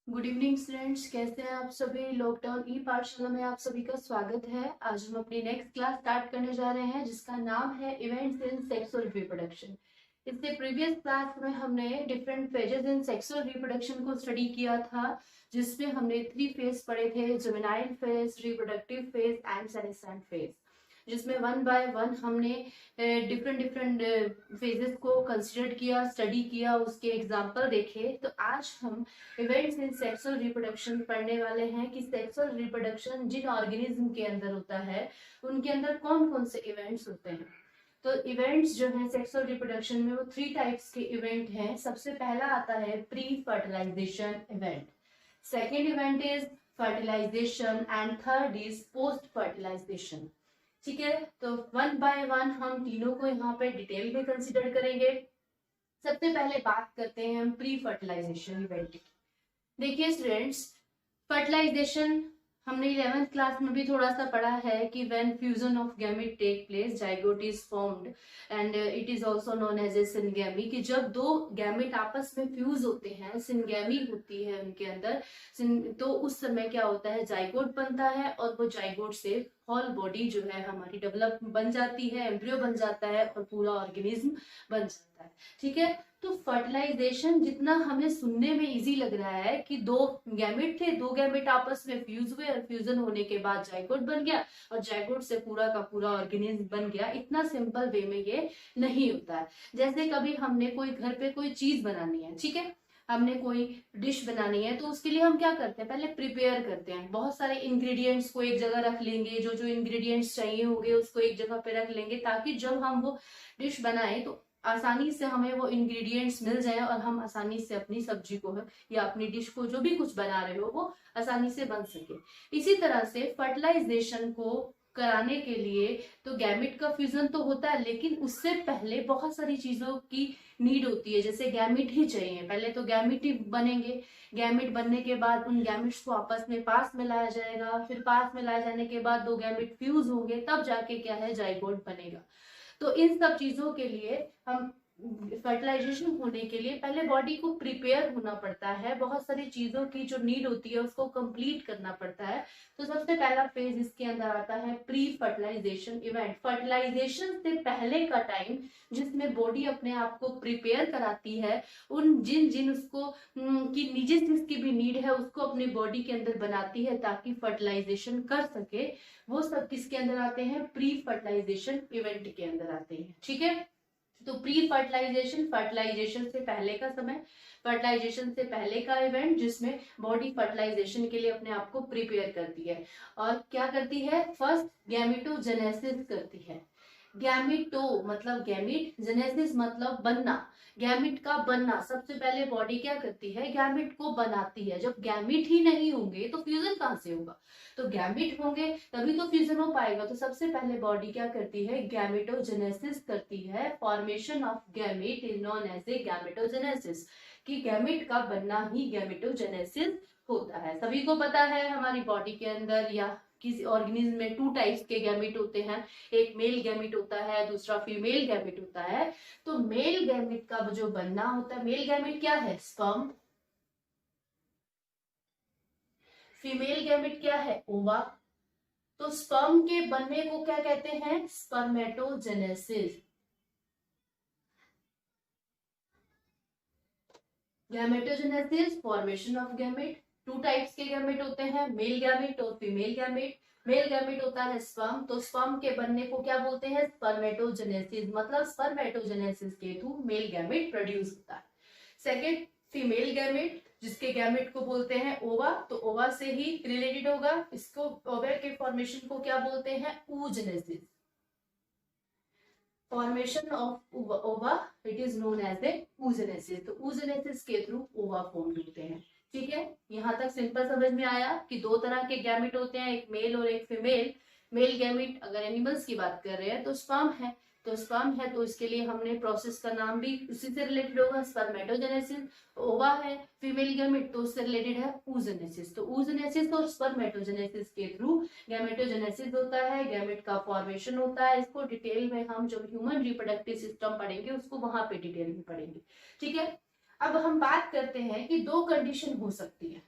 Good evening students, कैसे हैं आप सभी। लॉकडाउन ई पाठशाला में आप सभी का स्वागत है। आज हम अपनी नेक्स्ट क्लास स्टार्ट करने जा रहे हैं जिसका नाम है इवेंट्स इन सेक्सुअल रिप्रोडक्शन। इससे प्रीवियस क्लास में हमने different phases in sexual reproduction को स्टडी किया था, जिसमें हमने 3 फेज पढ़े थे: juvenile phase, reproductive phase and senescent phase, जिसमें वन बाय वन हमने डिफरेंट डिफरेंट फेजेस को कंसिडर किया, स्टडी किया, उसके एग्जाम्पल देखे। तो आज हम इवेंट्स इन सेक्सुअल रिप्रोडक्शन पढ़ने वाले हैं कि सेक्सुअल रिप्रोडक्शन जिन ऑर्गेनिज्म के अंदर होता है उनके अंदर कौन कौन से इवेंट्स होते हैं। तो इवेंट्स जो है सेक्सुअल रिप्रोडक्शन में वो 3 टाइप्स के इवेंट हैं। सबसे पहला आता है pre fertilisation event, second event is fertilisation and third is post fertilisation. ठीक है, तो वन बाय वन हम तीनों को यहाँ पे डिटेल में कंसिडर करेंगे। सबसे पहले बात करते हैं हम प्री फर्टिलाइजेशन इवेंट की। देखिए स्टूडेंट्स, फर्टिलाइजेशन हमने 11th क्लास में भी थोड़ा सा पढ़ा है कि when fusion of gamete take place zygote is formed and it is also known as a syngamy, कि जब दो गैमेट आपस में फ्यूज होते हैं, सिनगैमी होती है उनके अंदर, तो उस समय क्या होता है, जाइगोट बनता है और वो जाइगोट से होल बॉडी जो है हमारी डेवलप बन जाती है, एम्ब्रियो बन जाता है और पूरा ऑर्गेनिज्म बन जाता है। ठीक है, तो फर्टिलाइजेशन जितना हमें सुनने में इजी लग रहा है कि दो गैमेट थे, दो गैमेट आपस में फ्यूज हुए और फ्यूजन होने के बाद जाइगोट बन गया और जाइगोट से पूरा का पूरा ऑर्गेनिज्म बन गया, इतना सिंपल वे में ये नहीं होता है। जैसे कभी हमने कोई घर पे कोई चीज बनानी है, ठीक है, हमने कोई डिश बनानी है, तो उसके लिए हम क्या करते हैं, पहले प्रिपेयर करते हैं, बहुत सारे इंग्रेडिएंट्स को एक जगह रख लेंगे, जो जो इंग्रेडिएंट्स चाहिए होंगे उसको एक जगह पे रख लेंगे, ताकि जब हम वो डिश बनाएं तो आसानी से हमें वो इंग्रेडिएंट्स मिल जाए और हम आसानी से अपनी सब्जी को या अपनी डिश को जो भी कुछ बना रहे हो वो आसानी से बन सके। इसी तरह से फर्टिलाइजेशन को कराने के लिए तो गैमेट का फ्यूजन तो होता है, लेकिन उससे पहले बहुत सारी चीजों की नीड होती है। जैसे गैमेट ही चाहिए, पहले तो गैमेट ही बनेंगे, गैमेट बनने के बाद उन गैमेट्स को आपस में पास में लाया जाएगा, फिर पास में लाए जाने के बाद दो गैमेट फ्यूज होंगे, तब जाके क्या है, जाइगोट बनेगा। तो इन सब चीजों के लिए हम फर्टिलाइजेशन होने के लिए पहले बॉडी को प्रिपेयर होना पड़ता है, बहुत सारी चीजों की जो नीड होती है उसको कंप्लीट करना पड़ता है। तो सबसे पहला फेज इसके अंदर आता है प्री फर्टिलाइजेशन इवेंट, फर्टिलाइजेशन से पहले का टाइम जिसमें बॉडी अपने आप को प्रिपेयर कराती है, उन जिन जिन उसको की निजी चीज की भी नीड है उसको अपनी बॉडी के अंदर बनाती है ताकि फर्टिलाइजेशन कर सके, वो सब किसके अंदर आते हैं, प्री फर्टिलाइजेशन इवेंट के अंदर आते हैं। ठीक है, तो प्री फर्टिलाइजेशन, फर्टिलाइजेशन से पहले का समय, फर्टिलाइजेशन से पहले का इवेंट जिसमें बॉडी फर्टिलाइजेशन के लिए अपने आप को प्रिपेयर करती है। और क्या करती है, फर्स्ट गैमेटोजेनेसिस करती है। गैमेटो मतलब गैमेट, जेनेसिस मतलब बनना, गैमेट का बनना। सबसे पहले बॉडी क्या करती है, गैमेट को बनाती है। जब गैमेट ही नहीं होंगे तो फ्यूजन कहां से होगा, तो गैमेट होंगे तभी तो फ्यूजन हो पाएगा। तो सबसे पहले बॉडी क्या करती है, गैमेटोजेनेसिस करती है। Formation of gamete is known as a gametogenesis, कि गैमेट का बनना ही गैमेटोजेनेसिस होता है। सभी को पता है हमारी बॉडी के अंदर या किसी ऑर्गेनिज्म में 2 टाइप्स के गैमेट होते हैं, एक मेल गैमेट होता है, दूसरा फीमेल गैमेट होता है। तो मेल गैमेट का जो बनना होता है, मेल गैमेट क्या है, स्पर्म, फीमेल गैमेट क्या है, ओवा। तो स्पर्म के बनने को क्या कहते हैं, spermatogenesis. Gametogenesis, formation of gamete. 2 types के गैमेट होते हैं, मेल गैमेट और फीमेल गैमेट। मेल गैमेट होता है स्पर्म, तो स्पर्म के बनने को क्या बोलते हैं, स्पर्मेटोजेनेसिस, मतलब स्पर्मेटोजेनेसिस के थ्रू मेल गैमेट प्रोड्यूस होता है। सेकेंड, फीमेल गैमेट, जिसके गैमेट को बोलते हैं ओवा, तो ओवा से ही रिलेटेड होगा। इसको ओवा के फॉर्मेशन को क्या बोलते हैं, oogenesis। Formation of ova it is known as a oogenesis। तो oogenesis के थ्रू ओवा फॉर्म होते हैं। ठीक है, यहाँ तक सिंपल समझ में आया कि 2 तरह के गैमेट होते हैं, एक मेल और एक फीमेल। मेल गैमेट अगर एनिमल्स की बात कर रहे हैं तो स्पर्म है, तो स्पर्म है तो इसके लिए हमने प्रोसेस का नाम भी उसी से रिलेटेड होगा, स्पर्मेटोजेनेसिस। ओवा है फीमेल गैमेट तो उससे रिलेटेड है oogenesis। तो oogenesis और स्पर्मेटोजेनेसिस के थ्रू गैमेटोजेनेसिस होता है, गैमेट का फॉर्मेशन होता है। इसको डिटेल में हम जब ह्यूमन रिप्रोडक्टिव सिस्टम पढ़ेंगे उसको वहां पे डिटेल में पढ़ेंगे। ठीक है, अब हम बात करते हैं कि 2 कंडीशन हो सकती है।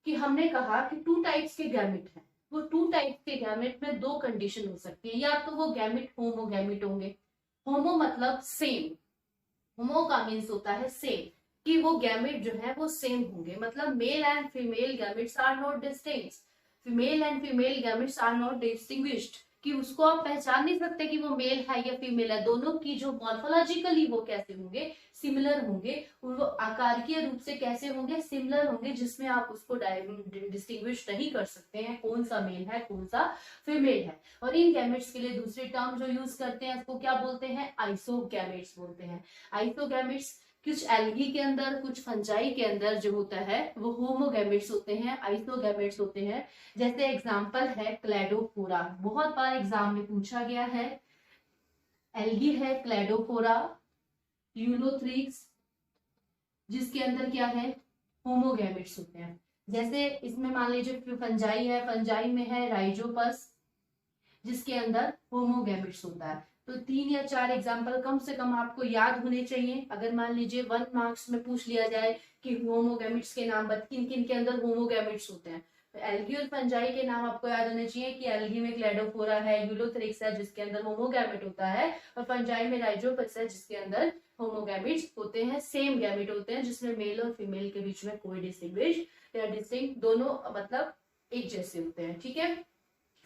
कि हमने कहा कि 2 टाइप्स के गैमेट हैं। वो 2 टाइप्स के गैमेट में 2 कंडीशन हो सकती है, या तो वो गैमेट होमोगैमेट होंगे। होमो मतलब सेम, होमो का मीन्स होता है सेम, कि वो गैमेट जो है वो सेम होंगे, मतलब male and female gametes are not distinct, female and female gametes are not distinguished, कि उसको आप पहचान नहीं सकते कि वो मेल है या फीमेल है। दोनों की जो मॉर्फोलॉजिकली वो कैसे होंगे, सिमिलर होंगे, वो आकारीय रूप से कैसे होंगे, सिमिलर होंगे, जिसमें आप उसको डिस्टिंग्विश नहीं कर सकते हैं कौन सा मेल है कौन सा फीमेल है। और इन गैमेट्स के लिए दूसरी टर्म जो यूज करते हैं उसको क्या बोलते हैं, आइसोगैमेट्स बोलते हैं। आइसोगैमेट्स कुछ एल्गी के अंदर, कुछ फंजाई के अंदर जो होता है वो होमोगैमेट्स होते हैं, आइसोगैमेट्स होते हैं। जैसे एग्जांपल है क्लैडोफोरा, बहुत बार एग्जाम में पूछा गया है। एल्गी है क्लैडोफोरा, यूलोथ्रिक्स, जिसके अंदर क्या है, होमोगैमेट्स होते हैं। जैसे इसमें मान लीजिए फंजाई है, फंजाई में है राइजोपस, जिसके अंदर होमोगैमेट्स होता है। तो 3 या 4 एग्जाम्पल कम से कम आपको याद होने चाहिए। अगर मान लीजिए 1 मार्क्स में पूछ लिया जाए कि होमोगैमेट्स के नाम किन किन के अंदर होमोगैमेट्स होते हैं, तो एल्गी और फंजाई के नाम आपको याद होने चाहिए कि एल्गी में क्लैडोफोरा है, यूलोथ्रिक्स है जिसके अंदर होमोगैमेट होता है, और फंजाई में राइजोपस है जिसके अंदर होमोगैमेट्स होते हैं, सेम गैमेट होते हैं, जिसमें मेल और फीमेल के बीच में कोई डिस्टिंग्विश या डिस्टिंक्ट दोनों मतलब एक जैसे होते हैं। ठीक है।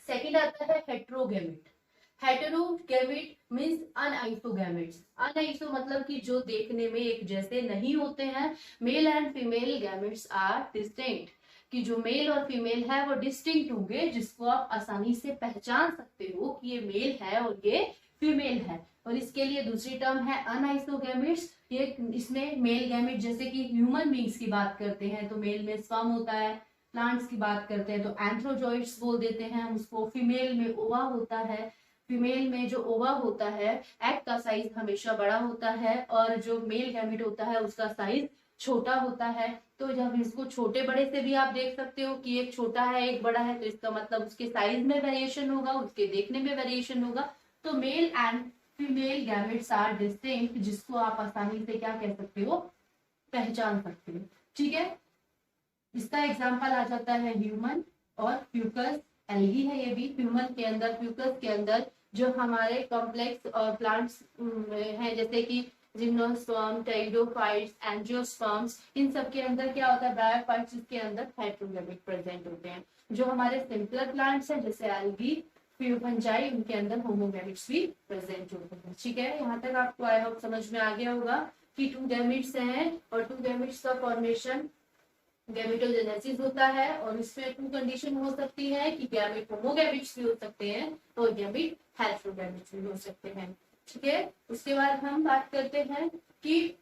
सेकंड आता है हेट्रोगैमेट। हेटेरोगैमेट मींस अनआइसोगैमेट्स। अनआइसो मतलब कि जो देखने में एक जैसे नहीं होते हैं। Male and female gametes are distinct, कि जो मेल और फीमेल है वो डिस्टिंक्ट होंगे, जिसको आप आसानी से पहचान सकते हो कि ये मेल है और ये फीमेल है। और इसके लिए दूसरी टर्म है अनआइसोगैमेट्स। ये इसमें मेल गैमेट, जैसे कि ह्यूमन बींग्स की बात करते हैं तो मेल में स्पर्म होता है, प्लांट्स की बात करते हैं तो एंथ्रोजोइट्स बोल देते हैं हम उसको, फीमेल में ओवा होता है, फीमेल में जो ओवा होता है एग का साइज हमेशा बड़ा होता है, और जो मेल गैमेट होता है उसका साइज छोटा होता है। तो जब इसको छोटे बड़े से भी आप देख सकते हो कि एक छोटा है एक बड़ा है, तो इसका मतलब उसके साइज में वेरिएशन होगा, उसके देखने में वेरिएशन होगा। तो male and female gametes are distinct, जिसको आप आसानी से क्या कह सकते हो, पहचान सकते हो। ठीक है। इसका एग्जाम्पल आ जाता है ह्यूमन और फ्यूकस। एल्गी है ये भी। ह्यूमन के अंदर, फ्यूकस के अंदर जो हमारे कॉम्प्लेक्स और प्लांट्स हैं, जैसे कि जिम्नोस्पर्म, टेरिडोफाइट्स, एंजियोस्पर्म्स, इन सब के अंदर क्या होता है, ब्रायोफाइट्स, इसके अंदर हेट्रोगैमेट प्रेजेंट होते हैं। जो हमारे सिंपलर प्लांट्स हैं जैसे एल्गी, फंजाई, उनके अंदर होमोगैमेट्स भी प्रेजेंट होते हैं। ठीक है। यहाँ तक आपको आई होप समझ में आ गया होगा कि 2 गैमेट्स हैं और 2 गैमेट्स का फॉर्मेशन गैमेटोजेनेसिस होता है, और इसमें 2 कंडीशन हो सकती है कि गैमेट होमोगैमेट्स भी हो सकते हैं और गैमेट हेटेरोगैमेट्स भी हो सकते हैं। ठीक है। उसके बाद हम बात करते हैं कि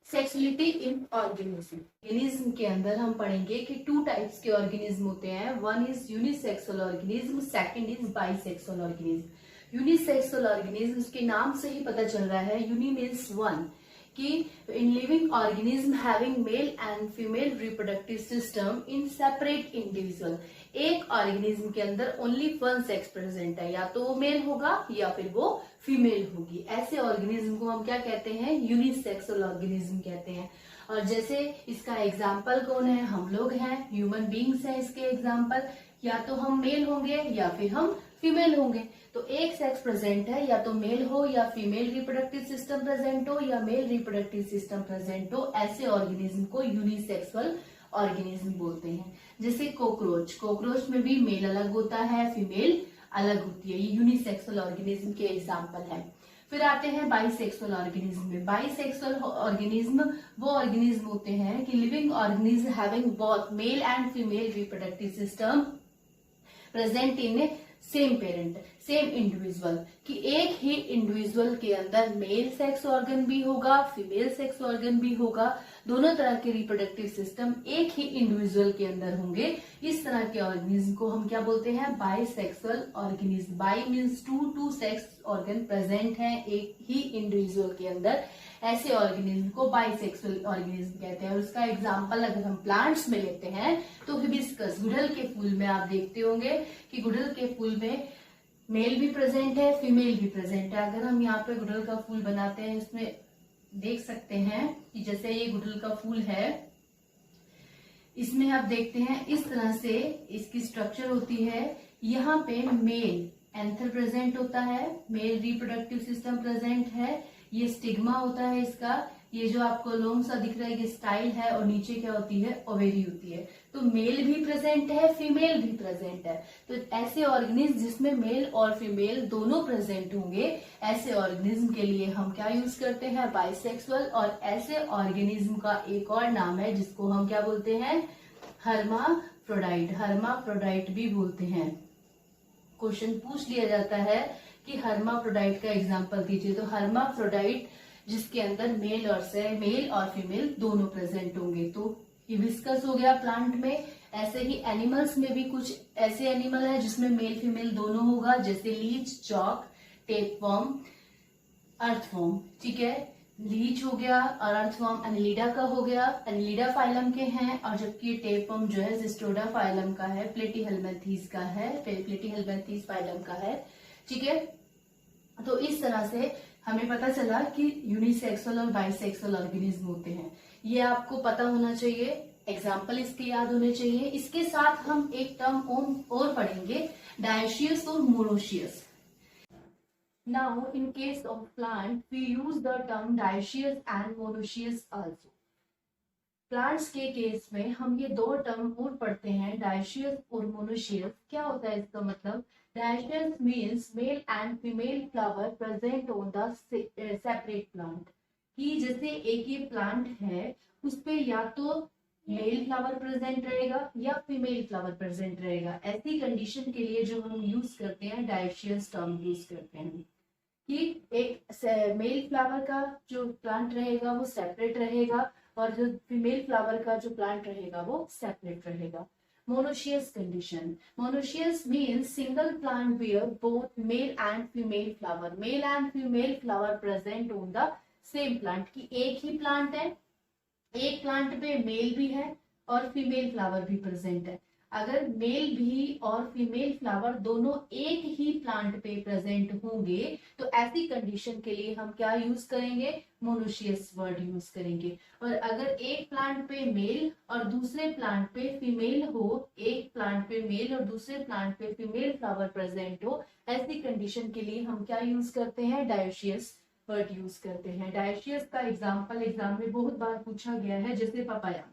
सेक्सुअलिटी इन ऑर्गेनिज्म। ऑर्गेनिज्म के अंदर हम पढ़ेंगे कि 2 टाइप्स के ऑर्गेनिज्म होते हैं। One is unisexual organism, second is bisexual organism. Unisexual organism के नाम से ही पता चल रहा है, यूनि मीन्स वन, कि in living organism having mail and female reproductive system in separate individual. एक ऑर्गेनिज्म के अंदर ओनली वन सेक्स प्रेजेंट है, या तो वो मेल होगा या फिर वो फीमेल होगी। ऐसे ऑर्गेनिज्म को हम क्या कहते हैं, यूनिसेक्सुअल ऑर्गेनिज्म कहते हैं। और जैसे इसका एग्जाम्पल कौन है, हम लोग हैं, ह्यूमन बींग्स हैं इसके एग्जाम्पल। या तो हम मेल होंगे या फिर हम फीमेल होंगे। तो एक सेक्स प्रेजेंट है, या तो मेल हो या फीमेल रिप्रोडक्टिव सिस्टम प्रेजेंट हो या मेल रिप्रोडक्टिव सिस्टम प्रेजेंट हो, ऐसे ऑर्गेनिज्म को यूनिसेक्सुअल ऑर्गेनिज्म बोलते हैं। जैसे कोकरोच, कोकरोच में भी मेल अलग होता है, फीमेल अलग होती है। ये यूनिसेक्सुअल ऑर्गेनिज्म के एग्जाम्पल है। फिर आते हैं बाइसेक्सुअल ऑर्गेनिज्म में। बाइसेक्सुअल ऑर्गेनिज्म वो ऑर्गेनिज्म होते हैं कि living organism having both male and female reproductive system present in same parent, same individual, कि एक ही इंडिविजुअल के अंदर मेल सेक्स ऑर्गन भी होगा, फीमेल सेक्स ऑर्गन भी होगा, दोनों तरह के रिप्रोडक्टिव सिस्टम एक ही इंडिविजुअल के अंदर होंगे। इस तरह के ऑर्गेनिज्म को हम क्या बोलते हैं, bisexual organism. Bi means two sex organ present है एक ही इंडिविजुअल के अंदर, ऐसे ऑर्गेनिज्म को बाइसेक्सुअल ऑर्गेनिज्म कहते हैं। और उसका एग्जाम्पल अगर हम प्लांट्स में लेते हैं तो हिबिस्कस, गुड़हल के फूल में आप देखते होंगे कि गुड़हल के फूल में मेल भी प्रेजेंट है, फीमेल भी प्रेजेंट है। अगर हम यहाँ पे गुड़हल का फूल बनाते हैं, इसमें देख सकते हैं कि जैसे ये गुड़हल का फूल है, इसमें आप देखते हैं इस तरह से इसकी स्ट्रक्चर होती है। यहाँ पे मेल एंथर प्रेजेंट होता है, मेल रिप्रोडक्टिव सिस्टम प्रेजेंट है, ये स्टिग्मा होता है इसका, ये जो आपको लोम सा दिख रहा है ये स्टाइल है, और नीचे क्या होती है, ओवेरी होती है। तो मेल भी प्रेजेंट है, फीमेल भी प्रेजेंट है। तो ऐसे ऑर्गेनिज्म जिसमें मेल और फीमेल दोनों प्रेजेंट होंगे, ऐसे ऑर्गेनिज्म के लिए हम क्या यूज करते हैं, बाइसेक्सुअल। और ऐसे ऑर्गेनिज्म का एक और नाम है जिसको हम क्या बोलते हैं, हर्माफ्रोडाइट, हर्माफ्रोडाइट भी बोलते हैं। क्वेश्चन पूछ लिया जाता है कि हर्माफ्रोडाइट का एग्जांपल दीजिए, तो हर्माफ्रोडाइट जिसके अंदर मेल और फीमेल दोनों प्रेजेंट होंगे। तो हिबिस्कस हो गया प्लांट में। ऐसे ही एनिमल्स में भी कुछ ऐसे एनिमल है जिसमें मेल फीमेल दोनों होगा, जैसे लीच, चॉक, टेपवर्म, अर्थवर्म। ठीक है, लीच हो गया और अर्थवर्म एनिलिडा का हो गया, एनिलिडा फाइलम के हैं। और जबकि टेपवर्म जो है जिस्टोडा फाइलम का है, प्लेटीहेल्मिन्थीज का है, प्लेटीहेल्मिन्थीज फाइलम का है। ठीक है, तो इस तरह से हमें पता चला कि यूनिसेक्सुअल और बाइसेक्सुअल ऑर्गेनिज्म होते हैं। ये आपको पता होना चाहिए, एग्जाम्पल इसके याद होने चाहिए। इसके साथ हम एक टर्म और पढ़ेंगे, डायोशियस और monoecious. Now, in case of plant, we use the term dioecious and monoecious also. Plants के केस में हम ये दो टर्म और पढ़ते हैं, डायोशियस और मोनोशियस। क्या होता है इसका मतलब, dioecious means male and female flower present on the separate plant. कि जैसे एक ही प्लांट है उस पे या तो मेल फ्लावर प्रेजेंट रहेगा या फीमेल फ्लावर प्रेजेंट रहेगा। ऐसी कंडीशन के लिए जो हम यूज करते हैं डायोशियस टर्म यूज करते हैं, कि एक मेल फ्लावर का जो प्लांट रहेगा वो सेपरेट रहेगा और जो फीमेल फ्लावर का जो प्लांट रहेगा वो सेपरेट रहेगा। Monoecious condition, monoecious means single plant where both male and female flower present on the same plant. की एक ही प्लांट है, एक प्लांट पे मेल भी है और फीमेल फ्लावर भी प्रेजेंट है। अगर मेल भी और फीमेल फ्लावर दोनों एक ही प्लांट पे प्रेजेंट होंगे तो ऐसी कंडीशन के लिए हम क्या यूज करेंगे, मोनोशियस वर्ड यूज करेंगे। और अगर एक प्लांट पे मेल और दूसरे प्लांट पे फीमेल हो, एक प्लांट पे मेल और दूसरे प्लांट पे फीमेल फ्लावर प्रेजेंट हो, ऐसी कंडीशन के लिए हम क्या यूज करते हैं, डायोशियस वर्ड यूज करते हैं। डायोशियस का एग्जाम्पल एग्जाम में बहुत बार पूछा गया है, जैसे पपाया।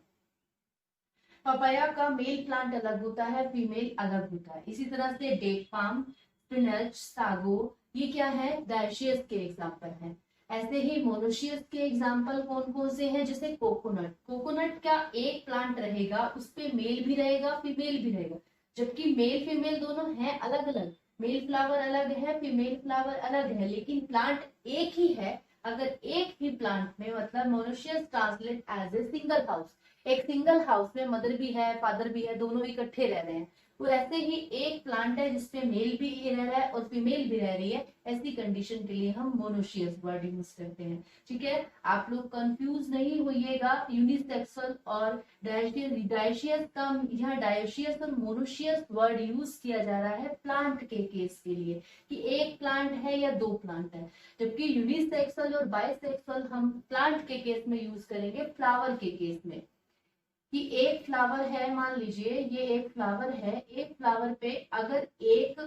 पपाया का मेल प्लांट अलग होता है, फीमेल अलग होता है। इसी तरह से डेट पाम, स्पिनच, सागो, ये क्या है, डायोशियस के एग्जाम्पल हैं। ऐसे ही मोनोशियस के एग्जाम्पल कौन कौन से हैं, जैसे कोकोनट। कोकोनट का एक प्लांट रहेगा, उस पे मेल भी रहेगा फीमेल भी रहेगा, जबकि मेल फीमेल दोनों हैं अलग अलग, मेल फ्लावर अलग है फीमेल फ्लावर अलग है, लेकिन प्लांट एक ही है। अगर एक ही प्लांट में, मतलब monoecious translate as a single house, एक सिंगल हाउस में मदर भी है फादर भी है, दोनों इकट्ठे रह रहे हैं। तो ऐसे ही एक प्लांट है जिसपे मेल भी रह रहा है और फीमेल भी रह रही है, ऐसी कंडीशन के लिए हम मोनोशियस वर्ड यूज करते हैं। ठीक है, आप लोग कंफ्यूज नहीं होइएगा, यूनिसेक्सुअल और डायोशियस का, यहाँ डायोशियस और मोनोशियस वर्ड यूज किया जा रहा है प्लांट के केस के लिए, कि एक प्लांट है या दो प्लांट है। जबकि यूनिसेक्सुअल और बाइसेक्सुअल हम प्लांट के केस में यूज करेंगे फ्लावर के केस में। कि एक फ्लावर है, मान लीजिए ये एक फ्लावर है, एक फ्लावर पे अगर एक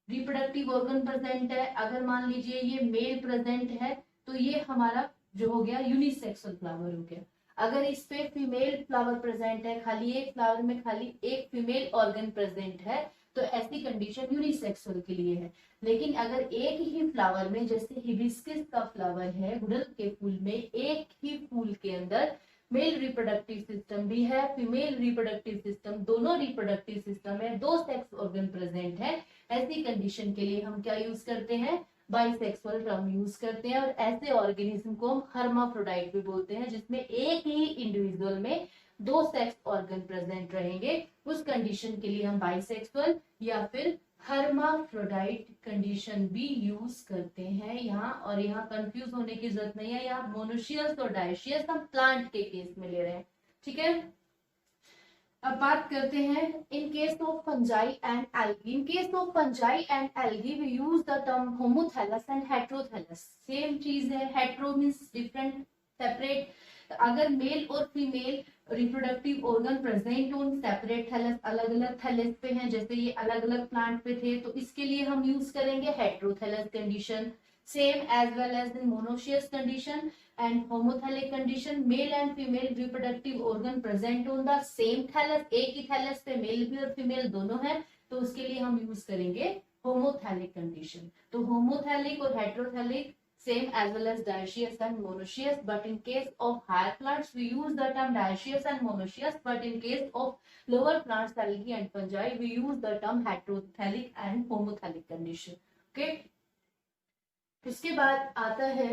रिप्रोडक्टिव ऑर्गन प्रेजेंट है, अगर मान लीजिए ये मेल प्रेजेंट है, तो ये हमारा जो हो गया यूनिसेक्सुअल फ्लावर हो गया। अगर इस पे फीमेल फ्लावर प्रेजेंट है, खाली एक फ्लावर में खाली एक फीमेल ऑर्गन प्रेजेंट है, तो ऐसी कंडीशन यूनिसेक्सुअल के लिए है। लेकिन अगर एक ही फ्लावर में, जैसे हिबिस्कस का फ्लावर है, गुड़हल के फूल में, एक ही फूल के अंदर मेल रिप्रोडक्टिव सिस्टम भी है, फीमेल रिप्रोडक्टिव सिस्टम, दोनों रिप्रोडक्टिव सिस्टम है, दो सेक्स ऑर्गन प्रेजेंट है, ऐसी कंडीशन के लिए हम क्या यूज करते हैं, बाइसेक्सुअल टर्म यूज करते हैं। और ऐसे ऑर्गेनिज्म को हम हर्माफ्रोडाइट भी बोलते हैं, जिसमें एक ही इंडिविजुअल में दो सेक्स ऑर्गन प्रेजेंट रहेंगे, उस कंडीशन के लिए हम बाइसेक्सुअल या फिर हर्माफ्रोडाइट कंडीशन भी यूज करते हैं यहाँ। और यहाँ कंफ्यूज होने की जरूरत नहीं है, यहाँ मोनोशियस और डायोशियस हम प्लांट के केस में ले रहे हैं। ठीक है, अब बात करते हैं in case of fungi and algae. In case of fungi and algae we use the term homothallus and heterothallus. Same चीज है, हेटेरो मींस डिफरेंट, सेपरेट, अगर मेल और female reproductive organ present on separate thallus, अलग अलग thallus पे हैं, जैसे ये अलग अलग प्लांट पे थे, तो इसके लिए हम यूज करेंगे heterothallus condition. Same as well as in monoecious condition and homothallic condition, male and female reproductive organ present on the same thallus, एक ही थैलस पे मेल भी और फीमेल दोनों है, तो उसके लिए हम यूज करेंगे होमोथैलिक कंडीशन। तो होमोथैलिक और हेटेरोथैलिक same as well as dioecious and monoecious, but in case of higher plants we use the term dioecious and monoecious, but in case of lower plants algae and fungi we use the term heterothalic and homothalic condition. Okay, इसके बाद आता है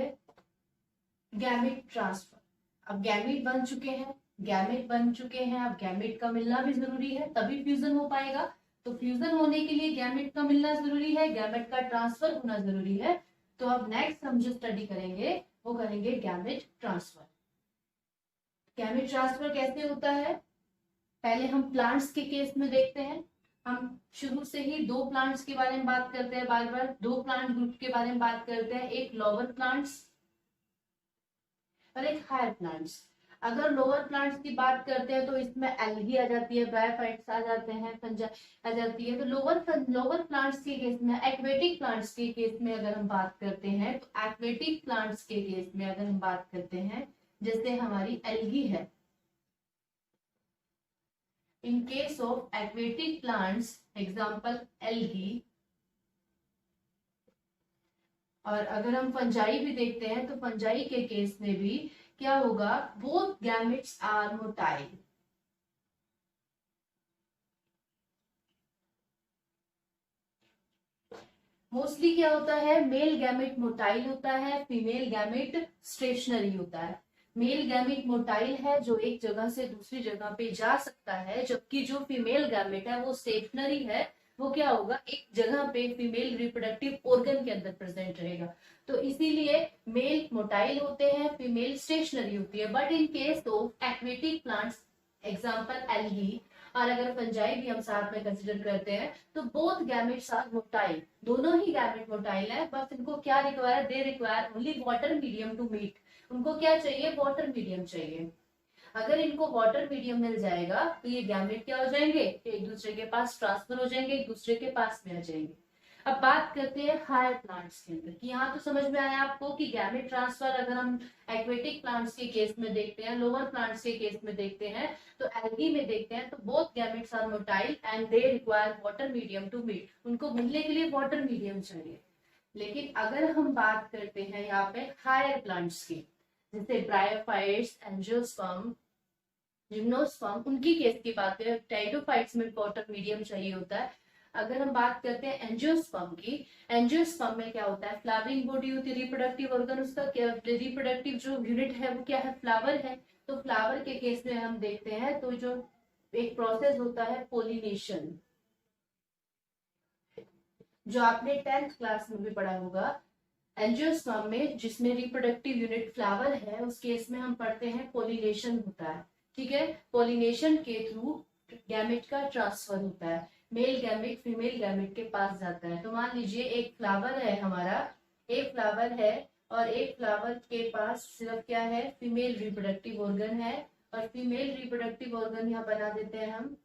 gamete transfer. अब gamete बन चुके हैं, अब gamete का मिलना भी जरूरी है तभी फ्यूजन हो पाएगा। तो फ्यूजन होने के लिए गैमेट का मिलना जरूरी है, गैमेट का ट्रांसफर होना जरूरी है। तो अब नेक्स्ट हम जो स्टडी करेंगे वो करेंगे गैमेट ट्रांसफर। गैमेट ट्रांसफर कैसे होता है, पहले हम प्लांट्स के केस में देखते हैं। हम शुरू से ही दो प्लांट्स के बारे में बात करते हैं, बार बार दो प्लांट ग्रुप के बारे में बात करते हैं, एक लोअर प्लांट्स और एक हायर प्लांट्स। अगर लोअर प्लांट्स की बात करते हैं तो इसमें एल्गी आ जाती है, ब्रायोफाइट्स आ जाते हैं, फंजा आ जाती है। तो लोअर प्लांट्स के केस में, एक्वेटिक प्लांट्स के केस में अगर हम बात करते हैं, तो एक्वेटिक प्लांट्स के केस में अगर हम बात करते हैं, जैसे हमारी एल्गी है, इन case of aquatic plants example algae. और अगर हम फंजाई भी देखते हैं तो फंजाई के केस में भी क्या होगा, both gametes are motile. Mostly क्या होता है, मेल गैमेट मोटाइल होता है, फीमेल गैमेट स्टेशनरी होता है। मेल गैमेट मोटाइल है जो एक जगह से दूसरी जगह पे जा सकता है, जबकि जो फीमेल गैमेट है वो स्टेशनरी है, वो क्या होगा, एक जगह पे फीमेल रिप्रोडक्टिव ऑर्गन के अंदर प्रेजेंट रहेगा। तो इसीलिए मेल मोटाइल होते हैं, फीमेल स्टेशनरी होती है। But in case of aquatic plants example algae, और अगर फंजाई भी हम साथ में कंसिडर करते हैं, तो बोथ गैमेट्स आर मोटाइल, दोनों ही गैमेट मोटाइल है। बस इनको क्या require, they require only water medium to meet. उनको क्या चाहिए, वाटर मीडियम चाहिए। अगर इनको वाटर मीडियम मिल जाएगा तो ये गैमेट क्या हो जाएंगे, एक दूसरे के पास ट्रांसफर हो जाएंगे, एक दूसरे के पास में आ जाएंगे। अब बात करते हैं हायर प्लांट्स के अंदर, कि यहाँ तो समझ में आया आपको कि गैमेट ट्रांसफर अगर हम एक्वेटिक प्लांट्स के केस में देखते हैं, लोअर प्लांट्स के केस में देखते हैं, तो एल्गी में देखते हैं, तो both gametes are motile and they require water medium to meet. उनको मिलने के लिए वाटर मीडियम चाहिए। लेकिन अगर हम बात करते हैं यहाँ पे हायर प्लांट्स की, जैसे ब्रायोफाइट्स, एंजियोस्पर्म, जिम्नोस्पर्म, उनकी केस की बात करें, टाइडोफाइट्स में वाटर मीडियम चाहिए होता है। अगर हम बात करते हैं एंजियोस्पर्म की, एंजियोस्पर्म में क्या होता है, फ्लावरिंग बॉडी होती है, रिप्रोडक्टिव ऑर्गन, उसका रिप्रोडक्टिव जो यूनिट है वो क्या है, फ्लावर है। तो फ्लावर के केस में हम देखते हैं तो जो एक प्रोसेस होता है पोलिनेशन, जो आपने 10th क्लास में भी पढ़ा होगा। एंजियोस्पर्म में जिसमें रिप्रोडक्टिव यूनिट फ्लावर है, उस केस में हम पढ़ते हैं पोलिनेशन होता है। ठीक है, पोलिनेशन के थ्रू गैमेट का ट्रांसफर होता है, मेल गैमेट फीमेल गैमेट के पास जाता है। तो मान लीजिए एक फ्लावर है हमारा, एक फ्लावर है और एक फ्लावर के पास सिर्फ क्या है, फीमेल रिप्रोडक्टिव ऑर्गन है, और फीमेल रिप्रोडक्टिव ऑर्गन यहाँ बना देते हैं हम।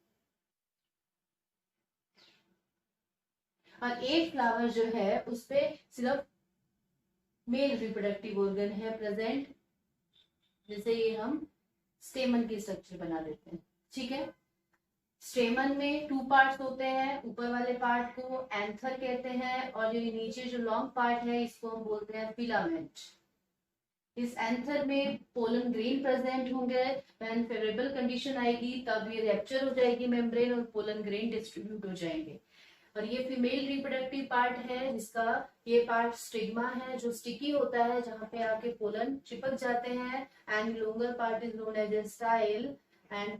और एक फ्लावर जो है उस पे सिर्फ मेल रिप्रोडक्टिव ऑर्गन है प्रेजेंट, जैसे ये हम स्टेमन की स्ट्रक्चर बना देते हैं। ठीक है, स्टेमन में 2 पार्ट्स होते हैं, ऊपर वाले पार्ट को एंथर कहते हैं, और ये नीचे जो लॉन्ग पार्ट है इसको हम बोलते हैं फिलामेंट। इस एंथर में पोलन ग्रेन प्रेजेंट होंगे, व्हेन फेवरेबल कंडीशन आएगी तब ये रैप्चर हो जाएगी मेम्ब्रेन और पोलन ग्रेन डिस्ट्रीब्यूट हो जाएंगे। और ये फीमेल रिप्रोडक्टिव पार्ट है, जिसका ये पार्ट स्टिग्मा है, जो स्टिकी होता है, जहां पे आके पोलन चिपक जाते हैं, and longer part is known as a style, and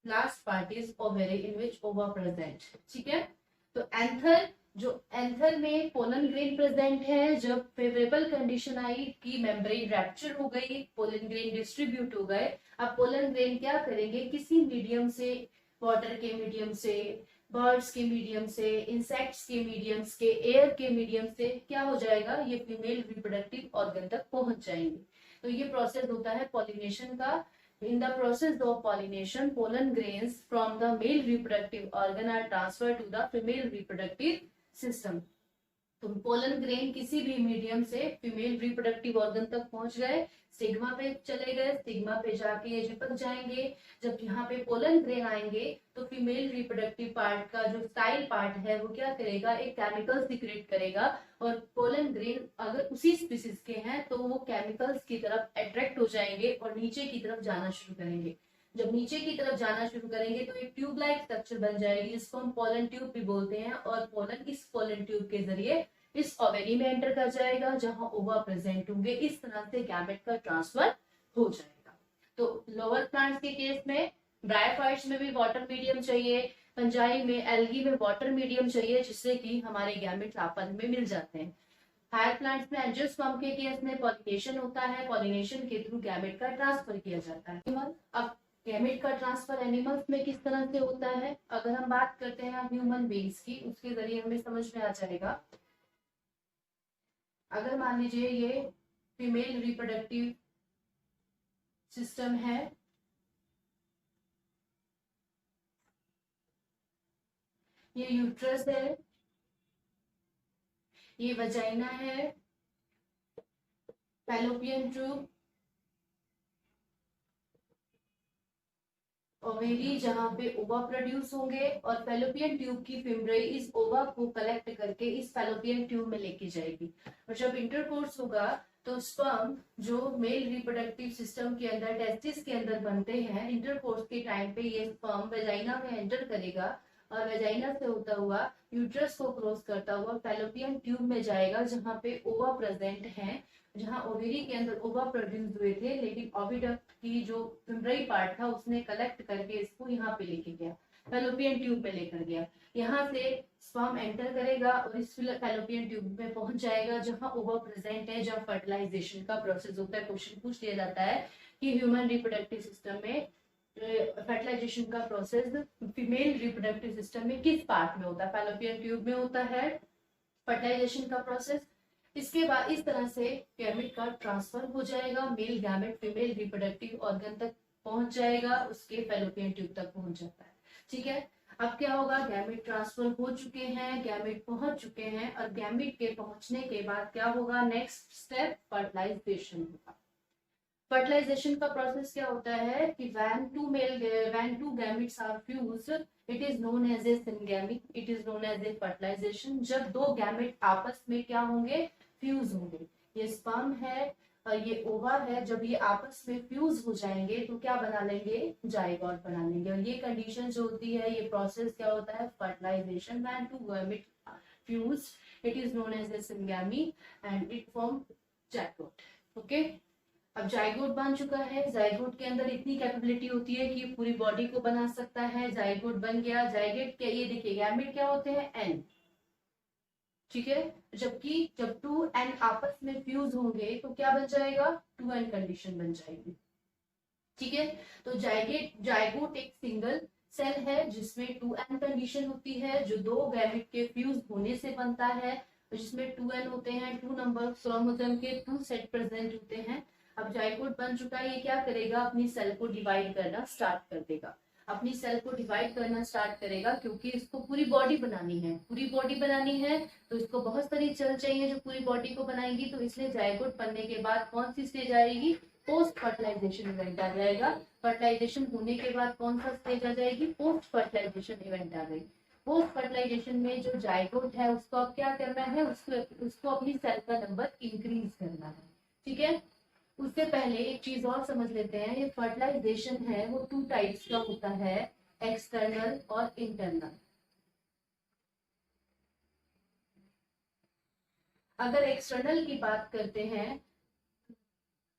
last part is ovary in which ova present. ठीक है, तो एंथर, जो एंथर में पोलन ग्रेन प्रेजेंट है, जब फेवरेबल कंडीशन आई कि मेम्ब्रेन रैप्चर हो गई, पोलन ग्रेन डिस्ट्रीब्यूट हो गए, अब पोलन ग्रेन क्या करेंगे, किसी मीडियम से, वाटर के मीडियम से, बर्ड्स के मीडियम से, इंसेक्ट्स के मीडियम से, एयर के मीडियम से क्या हो जाएगा, ये फीमेल रिप्रोडक्टिव ऑर्गन तक पहुंच जाएंगे। तो ये प्रोसेस होता है पॉलिनेशन का। In the process of pollination pollen grains from the male reproductive organ are transfer to the female reproductive system. तो पोलन ग्रेन किसी भी मीडियम से फीमेल रिप्रोडक्टिव ऑर्गन तक पहुंच गए, स्टिग्मा पे चले गए, स्टिग्मा पे जाके ये चिपक जाएंगे। जब यहाँ पे पोलन ग्रेन आएंगे तो फीमेल रिप्रोडक्टिव पार्ट का जो स्टाइल पार्ट है वो क्या करेगा, एक केमिकल सीक्रेट करेगा। और पोलन ग्रेन अगर उसी स्पीसीज के हैं तो वो केमिकल्स की तरफ अट्रैक्ट हो जाएंगे और नीचे की तरफ जाना शुरू करेंगे। जब नीचे की तरफ जाना शुरू करेंगे तो एक ट्यूब लाइक स्ट्रक्चर बन जाएगी जिसको हम पोलन ट्यूब भी बोलते हैं। और पोलन इस पोलन ट्यूब के जरिए इस ओवेरी में एंटर कर जाएगा जहां ओवा प्रेजेंट होंगे। इस तरह से गैमेट का ट्रांसफर हो जाएगा। तो लोअर प्लांट्स के केस में, ब्रायोफाइट्स में भी वाटर मीडियम चाहिए, फंजाई में, एल्गी में वाटर मीडियम चाहिए जिससे कि हमारे गैमेट्स आपस में मिल जाते हैं। हायर प्लांट्स में एंजियोस्पर्म के केस में पॉलिनेशन होता है, पॉलिनेशन के थ्रू गैमेट का ट्रांसफर किया जाता है। अब गैमेट का ट्रांसफर एनिमल्स में किस तरह से होता है, अगर हम बात करते हैं ह्यूमन बींग्स की, उसके जरिए हमें समझ में आ जाएगा। अगर मान लीजिए ये फीमेल रिप्रोडक्टिव सिस्टम है, ये यूट्रस है, ये वजाइना है, फैलोपियन ट्यूब, ओवेरी जहां पे ओवा प्रोड्यूस होंगे, और फैलोपियन ट्यूब की फिम्ब्राई इस ओवा को कलेक्ट करके इस फैलोपियन ट्यूब में लेके जाएगी। और जब इंटरकोर्स होगा तो स्पर्म जो मेल रिप्रोडक्टिव सिस्टम के अंदर टेस्टिस के अंदर बनते हैं, इंटरकोर्स के टाइम पे ये स्पर्म वेजाइना में एंटर करेगा और वेजाइना से होता हुआ यूट्रस को क्रॉस करता हुआ फैलोपियन ट्यूब में जाएगा जहां पे ओवा प्रेजेंट है, जहां ओवेरी के अंदर ओवा प्रोड्यूस हुए थे, लेकिन ओविडक्ट की जो फिम्ब्राई पार्ट था उसने कलेक्ट करके इसको यहाँ पे लेके गया, फैलोपियन ट्यूब पे लेकर गया। यहाँ से स्पर्म एंटर करेगा और इस फैलोपियन ट्यूब में पहुंच जाएगा जहां ओवा प्रेजेंट है, जहां फर्टिलाइजेशन का प्रोसेस होता है। क्वेश्चन पूछ लिया जाता है कि ह्यूमन रिप्रोडक्टिव सिस्टम में फर्टिलाइजेशन का प्रोसेस फीमेल रिप्रोडक्टिव सिस्टम में किस पार्ट में होता है, फैलोपियन ट्यूब में होता है फर्टिलाइजेशन का प्रोसेस। इसके बाद इस तरह से गैमेट का ट्रांसफर हो जाएगा, male gamete female reproductive organ तक पहुंच जाएगा, उसके फैलोपियन ट्यूब तक पहुंच जाता है। ठीक है, अब क्या होगा, गैमेट ट्रांसफर हो चुके हैं, गैमेट पहुंच चुके हैं, और गैमेट के पहुंचने के बाद क्या होगा, नेक्स्ट स्टेप फर्टिलाइजेशन होगा। फर्टिलाइजेशन का प्रोसेस क्या होता है कि when two gametes are fused, it is known as a syngamy, it is known as a fertilization। जब दो गैमेट आपस में क्या होंगे, फ्यूज होंगे, ये स्पर्म है और ये ओवा है, जब ये आपस में फ्यूज हो जाएंगे तो क्या बना लेंगे, जाइगोट बना लेंगे। और ये कंडीशन जो होती है, ये प्रोसेस क्या होता है, fertilisation. when two gametes fuse, it is known as a syngamy and it form zygote। Okay, अब जाइगोट बन चुका है, जाइगोट के अंदर इतनी कैपेबिलिटी होती है कि पूरी बॉडी को बना सकता है। जाइगोट बन गया, जाइगोट क्या, ये देखिए गैमेट क्या होते हैं, एन, ठीक है। जबकि जब 2n आपस में फ्यूज होंगे तो क्या बन जाएगा, 2n कंडीशन बन जाएगी। ठीक है, तो जाइगोट एक सिंगल सेल है जिसमें 2n कंडीशन होती है, जो दो गैमेट के फ्यूज होने से बनता है, जिसमें 2n होते हैं, 2 नंबर क्रोमोसोम के 2 सेट प्रेजेंट होते हैं। अब जाइगोट बन चुका है, ये क्या करेगा, अपनी सेल को डिवाइड करना स्टार्ट कर देगा, अपनी सेल को डिवाइड करना स्टार्ट करेगा, क्योंकि इसको पूरी बॉडी बनानी है, पूरी बॉडी बनानी है तो इसको बहुत सारी सेल चाहिए जो पूरी बॉडी को बनाएंगी। तो इसलिए जाइगोट बनने के बाद कौन सी स्टेज आएगी, पोस्ट फर्टिलाइजेशन इवेंट आ जाएगा। फर्टिलाइजेशन होने के बाद कौन सा स्टेज आ जाएगी, पोस्ट फर्टिलाइजेशन इवेंट आ गई। पोस्ट फर्टिलाइजेशन में जो जाइगोट है उसको अब क्या करना है, उसको अपनी सेल का नंबर इंक्रीज करना है। ठीक है, उससे पहले एक चीज और समझ लेते हैं, ये फर्टिलाइजेशन है वो 2 टाइप्स का होता है, एक्सटर्नल और इंटरनल। अगर एक्सटर्नल की बात करते हैं,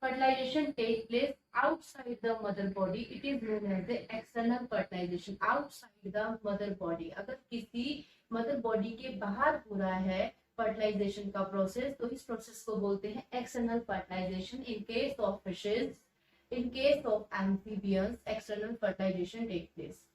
fertilisation take place outside the mother body, it is known as external fertilisation, outside the mother body. अगर किसी मदर बॉडी के बाहर हो रहा है फर्टिलाइजेशन का प्रोसेस, तो इस प्रोसेस को बोलते हैं external fertilisation. In case of fishes, in case of amphibians, external fertilisation take place.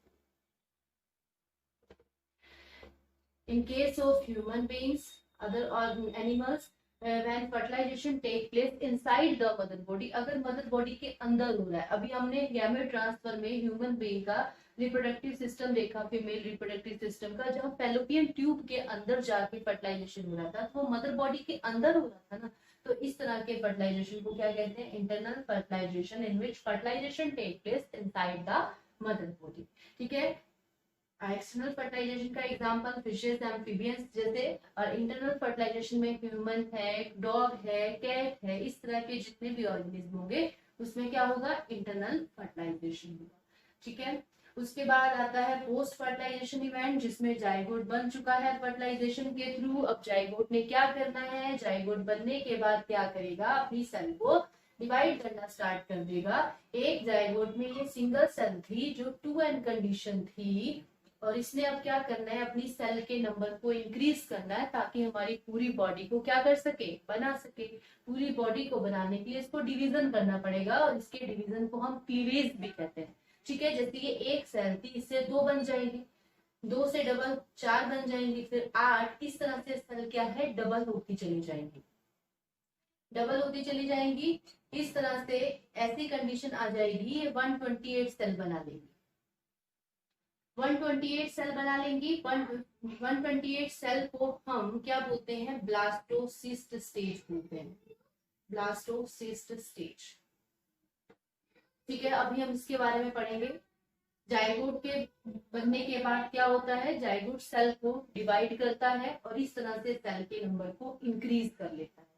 In case of human beings, other animals, when fertilisation take place inside the mother body, अगर mother body के अंदर हो रहा है। अभी हमने gamete transfer में human being का रिप्रोडक्टिव सिस्टम देखा, फीमेल रिप्रोडक्टिव सिस्टम का, जहाँ फैलोपियन ट्यूब के अंदर जाके फर्टिलाइजेशन हो रहा था, तो वो मदर बॉडी के अंदर हो रहा था ना। तो इस तरह के फर्टिलाइजेशन को क्या कहते हैं? Internal fertilisation, in which fertilisation take place inside the mother body. ठीक है। एक्सटर्नल फर्टिलाइजेशन का एग्जांपल फिशेस, एम्फीबियंस जैसे, और इंटरनल फर्टिलाइजेशन में ह्यूमन है, डॉग है, कैट है, इस तरह के जितने भी ऑर्गेनिज्म होंगे उसमें क्या होगा? इंटरनल फर्टिलाइजेशन होगा। ठीक है। उसके बाद आता है पोस्ट फर्टिलाइजेशन इवेंट, जिसमें जाइगोट बन चुका है फर्टिलाइजेशन के थ्रू। अब जाइगोट ने क्या करना है? जाइगोट बनने के बाद क्या करेगा? अपनी सेल को डिवाइड करना स्टार्ट कर देगा। एक जाइगोट में ये सिंगल सेल थी जो 2n कंडीशन थी, और इसने अब क्या करना है? अपनी सेल के नंबर को इंक्रीज करना है ताकि हमारी पूरी बॉडी को क्या कर सके? बना सके। पूरी बॉडी को बनाने के लिए इसको डिवीजन करना पड़ेगा, और इसके डिवीजन को हम क्लीवेज भी कहते हैं। ठीक है। जैसे ये एक सेल थी, इससे 2 बन जाएंगी, 2 से डबल 4 बन जाएंगी, फिर 8, इस तरह से सेल क्या है? डबल होती चली जाएंगी, डबल होती चली जाएंगी। इस तरह से ऐसी कंडीशन आ जाएगी, ये 128 सेल बना लेगी। 128 सेल बना लेंगी। 128 सेल को हम क्या बोलते हैं? ब्लास्टोसिस्ट स्टेज बोलते हैं, ब्लास्टोसिस्ट स्टेज। ठीक है। अभी हम इसके बारे में पढ़ेंगे। जाइगोट के बनने के बाद क्या होता है? जाइगोट सेल को डिवाइड करता है और इस तरह से सेल के नंबर को इंक्रीज कर लेता है।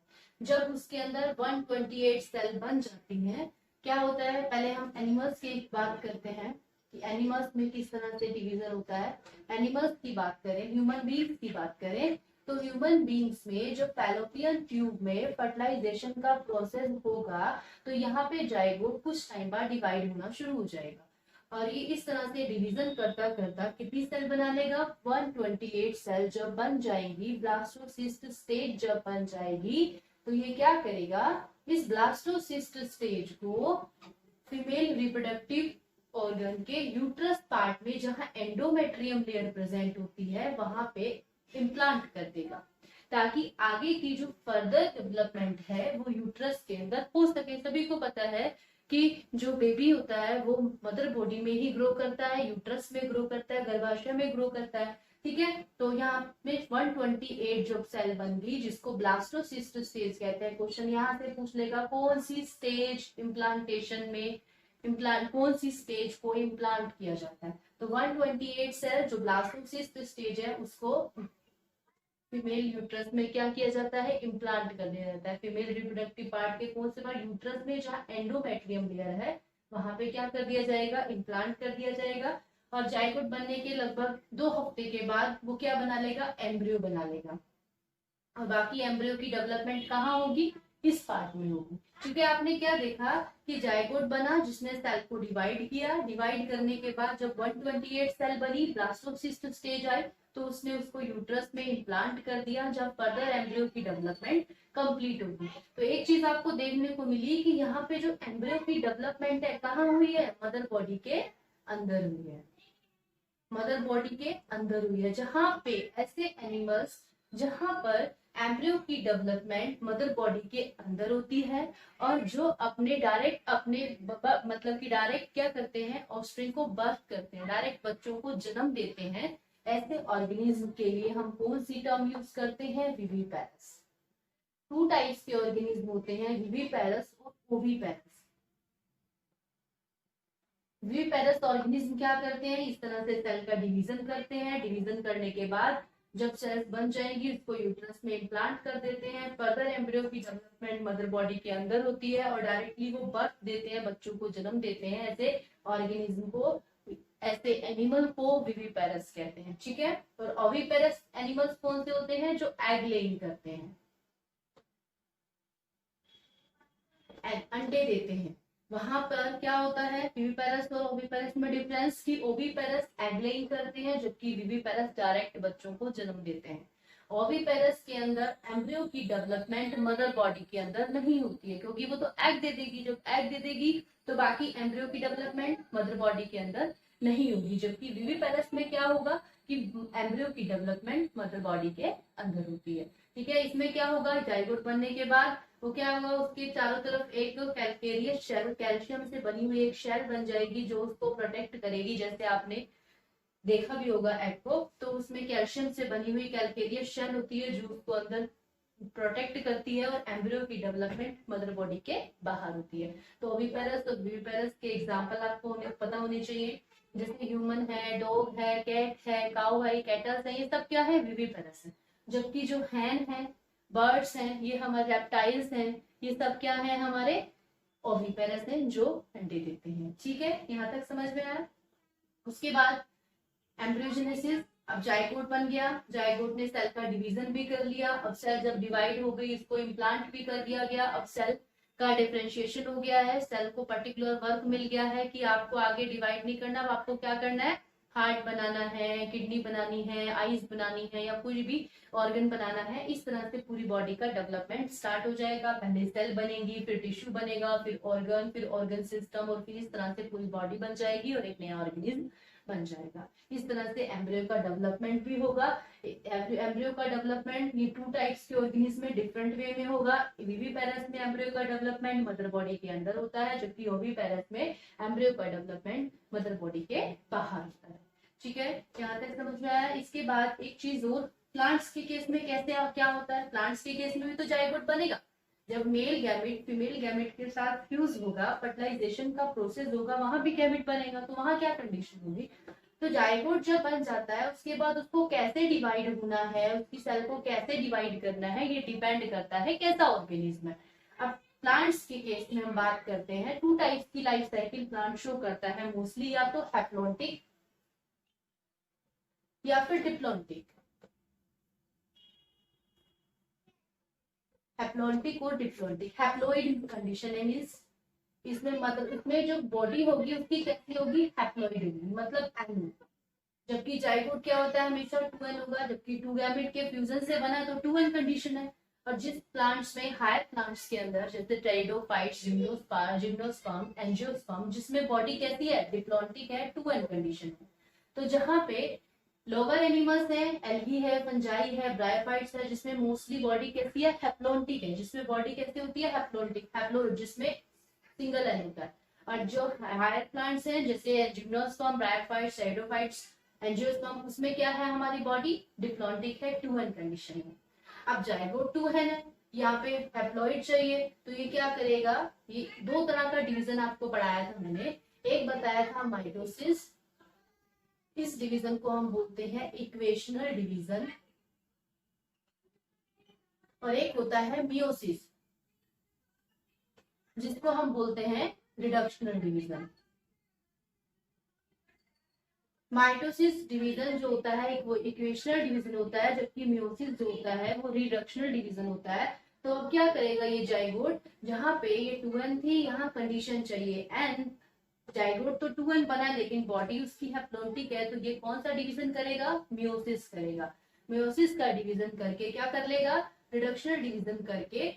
जब उसके अंदर 128 सेल बन जाती हैं, क्या होता है? पहले हम एनिमल्स की बात करते हैं कि एनिमल्स में किस तरह से डिवीजन होता है। एनिमल्स की बात करें, ह्यूमन बीइंग्स की बात करें, तो ह्यूमन बीइंग्स में जो फैलोपियन ट्यूब में फर्टिलाइजेशन का प्रोसेस होगा, तो यहाँ पे जाइगोट कुछ टाइम बाद डिवाइड होना शुरू हो जाएगा, और ये इस तरह से डिवीजन करता करता कितनी सेल बना लेगा? 128 सेल जब बन जाएंगी, ब्लास्टोसिस्ट स्टेज जब बन जाएगी, तो ये क्या करेगा? इस ब्लास्टोसिस्ट स्टेज को फीमेल रिप्रोडक्टिव ऑर्गन के यूट्रस पार्ट में, जहां एंडोमेट्रियम लेयर प्रेजेंट होती है, वहां पे इम्प्लांट कर देगा, ताकि आगे की जो फर्दर डेवलपमेंट है वो यूट्रस के अंदर हो सके। सभी को पता है कि जो बेबी होता है वो मदर बॉडी में ही ग्रो करता है, यूट्रस में ग्रो करता है, गर्भाशय में ग्रो करता है। ठीक है। तो यहाँ पे 128 जो सेल बन गई, जिसको ब्लास्टोसिस्ट स्टेज कहते हैं। क्वेश्चन यहाँ से पूछ लेगा, कौन सी स्टेज इम्प्लांटेशन में, कौन सी स्टेज को इम्प्लांट किया जाता है? तो 128 सेल जो ब्लास्टोसिस्ट स्टेज है, उसको फीमेल यूट्रस में क्या किया जाता है? इम्प्लांट कर दिया जाता है। फीमेल रिप्रोडक्टिव पार्ट के कौन से पार्ट? यूट्रस में, जहाँ एंडोमेट्रियम लेयर है, वहां पे क्या कर दिया जाएगा? इम्प्लांट कर दिया जाएगा। और जाइगोट बनने के लगभग 2 हफ्ते के बाद वो क्या बना लेगा? एम्ब्रियो बना लेगा। और बाकी एम्ब्रियो की डेवलपमेंट कहाँ होगी? इस पार्ट में होगी। क्योंकि आपने क्या देखा कि जाइगोट बना, जिसने सेल को डिवाइड किया, डिवाइड करने के बाद जब 128 सेल बनी, ब्लास्टोसिस्ट स्टेज आई, तो उसने उसको यूट्रस में इम्प्लांट कर दिया, जब फर्दर एम्ब्रियो की डेवलपमेंट कंप्लीट होगी। तो एक चीज आपको देखने को मिली कि यहाँ पे जो एम्ब्रियो की डेवलपमेंट है, कहाँ हुई है? मदर बॉडी के अंदर हुई है, मदर बॉडी के अंदर हुई है। जहां पे ऐसे एनिमल्स जहां पर एम्ब्रियो की डेवलपमेंट मदर बॉडी के अंदर होती है, और जो अपने डायरेक्ट मतलब कि डायरेक्ट क्या करते हैं? ऑफस्प्रिंग को बर्थ करते हैं, डायरेक्ट बच्चों को जन्म देते हैं, ऐसे ऑर्गेनिज्म के लिए हम कौन सी टर्म यूज करते हैं? विविपेरस। 2 टाइप्स के ऑर्गेनिज्म होते हैं, विविपेरस और ओविपेरस। विविपेरस ऑर्गेनिज्म क्या करते हैं? इस तरह से सेल का डिवीजन करते हैं। डिवीजन करने के बाद जब सेल्स बन जाएंगी, उसको यूट्रस में इम्प्लांट कर देते हैं। फर्दर एम्ब्रियो की डेवलपमेंट मदर बॉडी के अंदर होती है, और डायरेक्टली वो बर्थ देते हैं, बच्चों को जन्म देते हैं। ऐसे ऑर्गेनिज्म को, ऐसे एनिमल को विविपेरस कहते हैं। ठीक है। और ओविपेरस एनिमल्स कौन से होते हैं? जो एग लेइंग करते हैं, अंडे देते हैं। वहां पर क्या होता है? विविपेरस और ओविपेरस में डिफरेंस कि ओविपेरस एग लेइंग करते हैं, जबकि विविपेरस डायरेक्ट बच्चों को जन्म देते हैं। ओविपेरस के अंदर एम्ब्रियो की डेवलपमेंट मदर बॉडी के अंदर नहीं होती है, क्योंकि वो तो एग दे देगी। जब एग दे देगी तो बाकी एम्ब्रियो की डेवलपमेंट मदर बॉडी के अंदर नहीं होगी, जबकि विविपेरस में क्या होगा कि एम्ब्रियो की डेवलपमेंट मदर बॉडी के अंदर होती है। ठीक है, इसमें क्या होगा, जाइगोट बनने के बाद वो क्या होगा, उसके चारों तरफ एक कैल्केरियस शेल, कैल्शियम से बनी हुई एक शेल बन जाएगी जो उसको प्रोटेक्ट करेगी। जैसे आपने देखा भी होगा एग को, तो उसमें कैल्शियम से बनी हुई कैल्केरियस शेल होती है जो उसको अंदर प्रोटेक्ट करती है, और एम्ब्रियो की डेवलपमेंट मदर बॉडी के बाहर होती है। तो ओविपेरस और विविपेरस के एग्जाम्पल आपको पता होने चाहिए, जैसे ह्यूमन है, डॉग है, कैट है, काउ है, कैटल्स है, ये सब क्या है, विविपेरस है। जबकि जो हैन है, बर्ड्स हैं, ये हमारे रेप्टाइल्स हैं, ये सब क्या है, हमारे ओविपेरस हैं जो अंडे देते हैं। ठीक है, यहाँ तक समझ में आया। उसके बाद एम्ब्रियोजेनेसिस, अब जाइगोट बन गया, जाइगोट ने सेल का डिवीजन भी कर लिया, अब सेल जब डिवाइड हो गई इसको इम्प्लांट भी कर दिया गया, अब सेल का डिफरेंशिएशन हो गया है, सेल को पर्टिकुलर वर्क मिल गया है कि आपको आगे डिवाइड नहीं करना, अब आपको क्या करना है, हार्ट बनाना है, किडनी बनानी है, आईज बनानी है, या कोई भी ऑर्गन बनाना है। इस तरह से पूरी बॉडी का डेवलपमेंट स्टार्ट हो जाएगा। पहले सेल बनेगी, फिर टिश्यू बनेगा, फिर ऑर्गन सिस्टम, और फिर इस तरह से पूरी बॉडी बन जाएगी और एक नया ऑर्गेनिज्म बन जाएगा। इस तरह से एम्ब्रियो का डेवलपमेंट भी होगा। एम्ब्रियो का डेवलपमेंट ये 2 टाइप्स के ऑर्गेनिज्म में डिफरेंट वे में होगा। विविपेरस में एम्ब्रियो का डेवलपमेंट मदर बॉडी के अंदर होता है, जबकि ओविपेरस में एम्ब्रियो का डेवलपमेंट मदर बॉडी के बाहर होता है। ठीक है, यहाँ तक समझ में आया। इसके बाद एक चीज और, प्लांट्स के केस में कैसे क्या होता है, प्लांट्स के केस में भी तो जाइगोट बनेगा। जब मेल गैमेट फीमेल गैमेट के साथ फ्यूज होगा, फर्टिलाइजेशन का प्रोसेस होगा, वहां भी गैमेट बनेगा, तो वहां क्या कंडीशन होगी, तो जाइगोट जब बन जाता है उसके बाद उसको कैसे डिवाइड होना है, उसकी सेल को कैसे डिवाइड करना है, ये डिपेंड करता है कैसा ऑर्गेनिज्म है। अब प्लांट्स के केस में हम बात करते हैं, 2 टाइप्स की लाइफ साइकिल प्लांट शो करता है मोस्टली, या तो हैप्लॉन्टिक या फिर डिप्लॉन्टिक। हैप्लॉन्टिक और डिप्लॉन्टिक, हैप्लॉइड कंडीशन है मींस इसमें मतलब इसमें जो बॉडी होगी उसकी कैसी होगी, हैप्लॉइड होगी, मतलब एन। जबकि जाइगोट क्या होता है, हमेशा 2n होगा, जबकि 2 गैमेट के फ्यूजन से बना तो 2n कंडीशन है। और जिस प्लांट्स में हायर प्लांट्स के अंदर जैसे टेरिडोफाइट्स, जिम्नोस्पर्म, एंजियोस्पर्म, जिसमें बॉडी कैसी है, डिप्लॉन्टिक है, 2n कंडीशन है। तो जहां पे लोअर एनिमल्स है, एल्गी है, फंजाई है, ब्रायोफाइट्स है, जिसमें मोस्टली बॉडी कैसी है, हैप्लॉन्टिक है, जिसमें बॉडी कैसी होती है, हैप्लॉन्टिक, हैप्लोइड, जिसमें सिंगल एन होता है। और जो हायर प्लांट्स हैं जैसे जिम्नोस्पर्म, ब्रायोफाइट्स, टेरिडोफाइट्स, एंजियोस्पर्म, उसमें क्या है, हमारी बॉडी डिप्लॉन्टिक है, 2n कंडीशन है। अब जाइगोट 2n है, यहाँ पे हैप्लॉइड चाहिए, तो ये क्या करेगा, ये 2 तरह का डिवीजन आपको पढ़ाया था मैंने। एक बताया था माइटोसिस, इस डिवीजन को हम बोलते हैं इक्वेशनल डिवीजन, और एक होता है मियोसिस जिसको हम बोलते हैं रिडक्शनल डिवीजन। माइटोसिस डिवीजन जो होता है वो इक्वेशनल डिवीजन होता है, जबकि मियोसिस जो होता है वो रिडक्शनल डिवीजन होता है। तो अब क्या करेगा ये जाइगोट, जहां पे ये 2n थी, यहाँ कंडीशन चाहिए n, जाइगोट तो 2n बना लेकिन बॉडी उसकी हैप्लॉन्टिक है, तो ये कौन सा डिवीजन करेगा, मियोसिस करेगा। मियोसिस का डिवीजन करके क्या कर लेगा, रिडक्शनल डिवीजन करके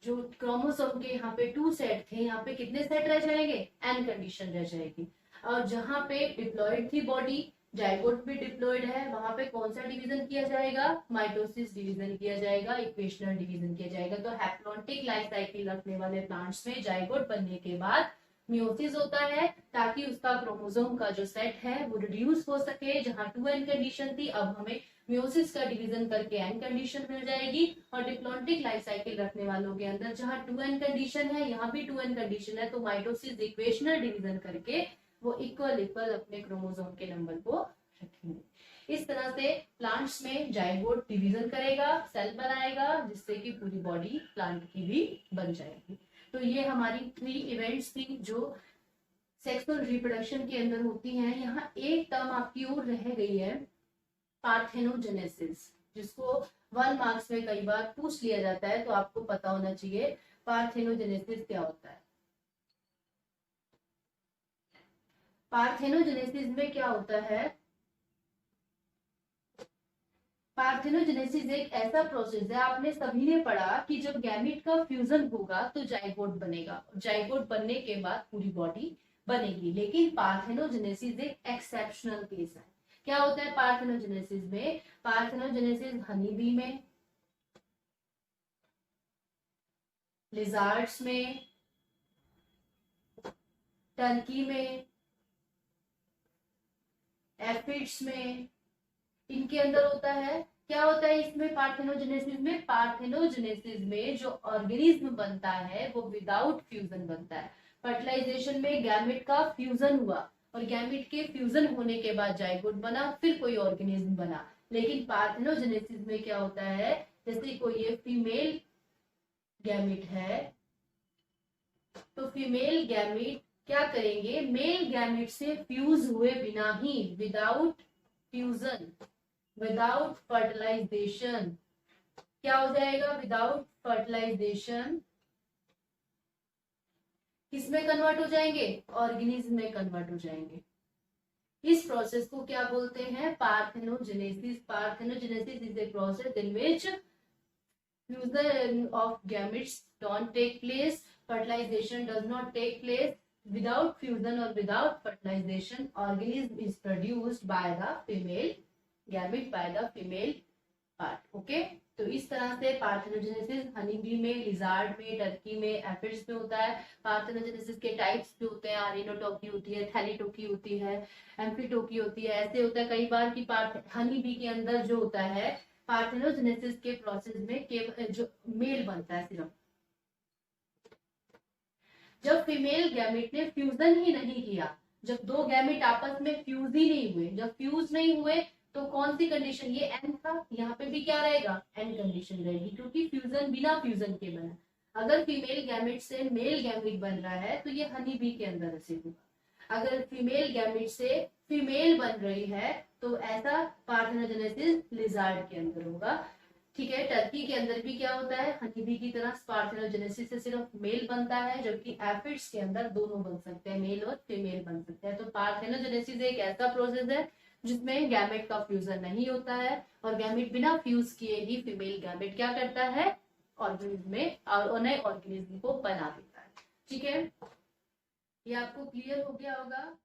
जो क्रोमोसोम के यहाँ पे 2 सेट थे, यहाँ पे कितने सेट रह जाएंगे, n कंडीशन रह जाएगी। और जहां पे डिप्लॉइड थी बॉडी, जाइगोट भी डिप्लॉइड है, वहां पे कौन सा डिवीजन किया जाएगा, माइटोसिस डिवीजन किया जाएगा, इक्वेशनल डिवीजन किया जाएगा। तो हैप्लॉन्टिक लाइफ साइकिल रखने वाले प्लांट्स में जाइगोट बनने के बाद मियोसिस होता है, ताकि उसका क्रोमोसोम का जो सेट है वो रिड्यूस हो सके। जहां 2n कंडीशन थी, अब हमें मियोसिस का डिवीजन करके n कंडीशन मिल जाएगी। और डिप्लॉन्टिक लाइफ साइकिल रखने वालों के अंदर जहां 2n कंडीशन है, यहाँ भी 2n कंडीशन है, तो माइटोसिस इक्वेशनल डिवीजन करके वो इक्वल अपने क्रोमोसोम के नंबर को रखेंगे। इस तरह से प्लांट्स में जाइगोट डिवीजन करेगा, सेल बनाएगा, जिससे कि पूरी बॉडी प्लांट की भी बन जाएगी। तो ये हमारी 3 इवेंट्स थी जो सेक्सुअल रिप्रोडक्शन के अंदर होती हैं। यहाँ एक टर्म आपकी और रह गई है, पार्थेनोजेनेसिस, जिसको 1 मार्क्स में कई बार पूछ लिया जाता है, तो आपको पता होना चाहिए पार्थेनोजेनेसिस क्या होता है। पार्थेनोजेनेसिस में क्या होता है, पार्थेनोजेनेसिस एक ऐसा प्रोसेस है, आपने सभी ने पढ़ा कि जब गैमीट का फ्यूजन होगा तो जाइगोट बनेगा, जाइगोट बनने के बाद पूरी बॉडी बनेगी। लेकिन पार्थेनोजेनेसिस एक एक्सेप्शनल केस है। क्या होता है पार्थेनोजेनेसिस में, पार्थेनोजेनेसिस हनी बी में, लिजार्ड्स में, टर्की में, एफिड्स में, इनके अंदर होता है। क्या होता है इसमें पार्थेनोजेनेसिस में? पार्थेनोजेनेसिस में जो ऑर्गेनिज्म बनता है वो विदाउट फ्यूजन बनता है। फर्टिलाइजेशन में गैमेट का फ्यूजन हुआ और गैमेट के फ्यूजन होने के बाद जाइगोट बना, फिर कोई ऑर्गेनिज्म बना। लेकिन पार्थेनोजेनेसिस में क्या होता है, जैसे कोई ये फीमेल गैमेट है तो फीमेल गैमेट क्या करेंगे, मेल गैमेट से फ्यूज हुए बिना ही, विदाउट फ्यूजन, विदाउट फर्टिलाइजेशन, क्या हो जाएगा, विदाउट फर्टिलाइजेशन किसमें कन्वर्ट हो जाएंगे, ऑर्गेनिज्म में कन्वर्ट हो जाएंगे। इस प्रोसेस को क्या बोलते हैं, parthenogenesis. Parthenogenesis is a process in which fusion of gametes don't take place, fertilization does not take place. Without fusion or without fertilization, organism is produced by the female gamete, by the female part. Okay, तो इस तरह से parthenogenesis honey bee में, lizard में, Turkey में, aphids में होता है। पार्थेनोजेनेसिस के टाइप्स भी होते हैं, आरिनोटोकी होती है, थैलीटोकी होती है, एम्फीटोकी होती है। ऐसे होता है कई बार कि हनी बी के अंदर जो होता है पार्थेनोजेनेसिस के प्रोसेस में केवल जो मेल बनता है सिर्फ, जब फीमेल गैमेट ने फ्यूजन ही नहीं किया, जब दो गैमेट आपस में फ्यूज ही नहीं हुए, जब फ्यूज नहीं हुए तो कौन सी कंडीशन, ये एन था, यहाँ पे भी क्या रहेगा, एन कंडीशन रहेगी, क्योंकि फ्यूजन बिना फ्यूजन के बना। अगर फीमेल गैमेट से मेल गैमेट बन रहा है तो ये हनी बी के अंदर ऐसे होगा। अगर फीमेल गैमेट से फीमेल बन रही है तो ऐसा पार्थेनोजेनेसिस लिजार्ड के अंदर होगा। ठीक है, टर्की के अंदर भी क्या होता है, हनी बी की तरह पार्थेनोजेनेसिस से सिर्फ मेल बनता है, जबकि एफिड्स के अंदर दोनों बन सकते हैं, मेल और फीमेल बन सकते हैं। तो पार्थेनोजेनेसिस एक ऐसा प्रोसेस है जिसमें गैमेट का फ्यूजन नहीं होता है और गैमेट बिना फ्यूज किए ही फीमेल गैमेट क्या करता है, ऑर्गेनिज्म में और नए ऑर्गेनिज्म को बना देता है। ठीक है, ये आपको क्लियर हो गया होगा।